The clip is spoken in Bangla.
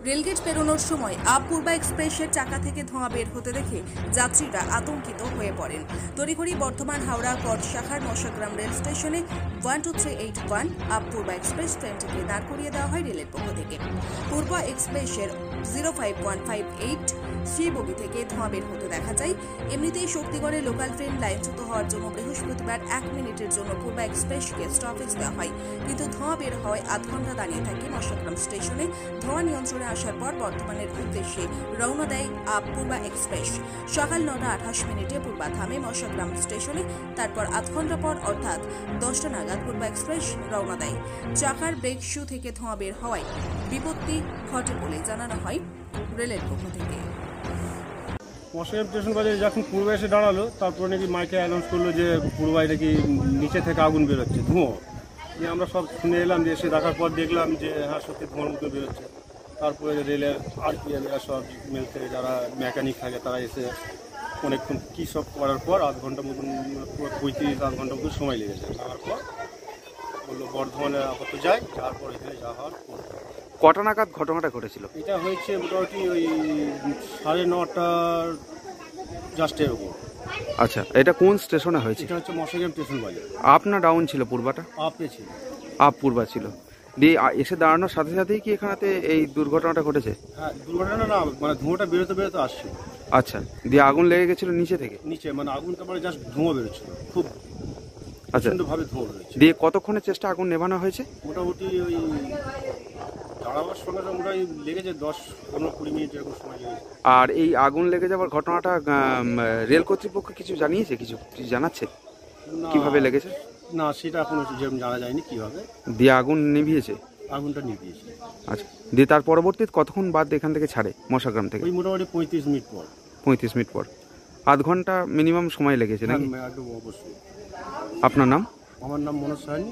রেলগেট পেরোনোর সময় আপ পূর্বা এক্সপ্রেসের চাকা থেকে ধোঁয়া বের হতে দেখে যাত্রীরা আতঙ্কিত হয়ে পড়েন। তড়িঘড়ি বর্ধমান হাওড়া কট শাখার মশাগ্রাম রেল স্টেশনে 12381 আপ পূর্বা এক্সপ্রেস ট্রেনটিকে দাঁড় করিয়ে দেওয়া হয় রেলের পক্ষ থেকে। পূর্বা এক্সপ্রেসের 05158 সি বগি থেকে ধোঁয়া বের হতে দেখা যায়। এমনিতেই শক্তিগড়ে লোকাল ট্রেন লাইনচ্যুত হওয়ার জন্য বৃহস্পতিবার 1 মিনিটের জন্য পূর্বা এক্সপ্রেসকে স্টপেজ দেওয়া হয়, কিন্তু ধোঁয়া বের হওয়ায় আধ ঘন্টা দাঁড়িয়ে থাকে মশাগ্রাম স্টেশনে। ধোঁয়া নিয়ন্ত্রণে আসার পর বর্ধমানের উদ্দেশ্যে রওনা দেয় আপ পূর্বা এক্সপ্রেস। সকাল 9:28 পূর্বা থামে মশাগ্রাম স্টেশনে। তারপর আধ ঘন্টা পর অর্থাৎ 10টা নাগাদ পূর্বা এক্সপ্রেস রওনা দেয়। চাকার ব্রেক শু থেকে ধোঁয়া বের হওয়ায় বিপত্তি ঘটে বলে জানানো হয় রেলের পক্ষ থেকে। মশাগ্রাম স্টেশন বাজারে যখন পূর্বে এসে দাঁড়ালো, তারপরে নাকি মাইকে অ্যানাউন্স করলো যে পূর্বায় নাকি নিচে থেকে আগুন বেরোচ্ছে, ধোঁয়া। যে আমরা সব শুনে এলাম, যে এসে দেখার পর দেখলাম যে হ্যাঁ সত্যি ধোঁয়ার মতো বেরোচ্ছে। তারপরে রেলের আরপিএফ সব মেল থেকে যারা মেকানিক থাকে তারা এসে অনেকক্ষণ কী সব করার পর আধ ঘন্টা মতন, 35 ঘন্টা মতো সময় লেগেছে। যাওয়ার পর বললো বর্ধমানে আপাতত যাই, যাওয়ার পর এখানে যা হওয়ার। কটা নাগাদ ঘটনাটা ঘটেছিল? এটা হয়েছে মোটামুটি ওই 9:30 জাস্টের ওপর। আচ্ছা, এটা কোন স্টেশনে হয়েছে? এটা হচ্ছে মশাগ্রাম স্টেশন বাজার। আপ না ডাউন ছিল পূর্বাটা? আপে ছিল। আপ পূর্বা ছিল। দিয়ে এসে দাঁড়ানোর সাথে সাথেই কি এখানেতে এই দুর্ঘটনাটা ঘটেছে? হ্যাঁ, দুর্ঘটনা না, মানে ধোঁয়াটা বেরোতে বেরোতে আসছে। আচ্ছা, দিয়ে আগুন লেগে গেছিল নিচে থেকে? নিচে মানে আগুন, তারপরে জাস্ট ধোঁয়া বেরোচ্ছিল, খুব আচ্ছা প্রচণ্ডভাবে ধোঁয়া বেরোচ্ছে। দিয়ে কতক্ষণের চেষ্টা আগুন নেভানো হয়েছে? মোটামুটি ওই দাঁড়াবার সঙ্গে মোটামুটি লেগেছে 10-15-20 মিনিট এরকম সময় লেগেছে। আর এই আগুন লেগে যাওয়ার ঘটনাটা রেল কর্তৃপক্ষ কিছু জানিয়েছে, কিছু জানাচ্ছে কিভাবে লেগেছে? না, সেটা এখনো যেরকম জানা যায়নি কিভাবে। দিয়ে আগুন নিভিয়েছে? আগুনটা নিভিয়েছে। আচ্ছা, দিয়ে তার পরবর্তীতে কতক্ষণ বাদ এখান থেকে ছাড়ে মশাগ্রাম থেকে? ওই মোটামুটি 35 মিনিট পর। 35 মিনিট পর, আধ ঘন্টা মিনিমাম সময় লেগেছে নাকি? একদম অবশ্যই। আপনার নাম? আমার নাম মনোজ সাহানি।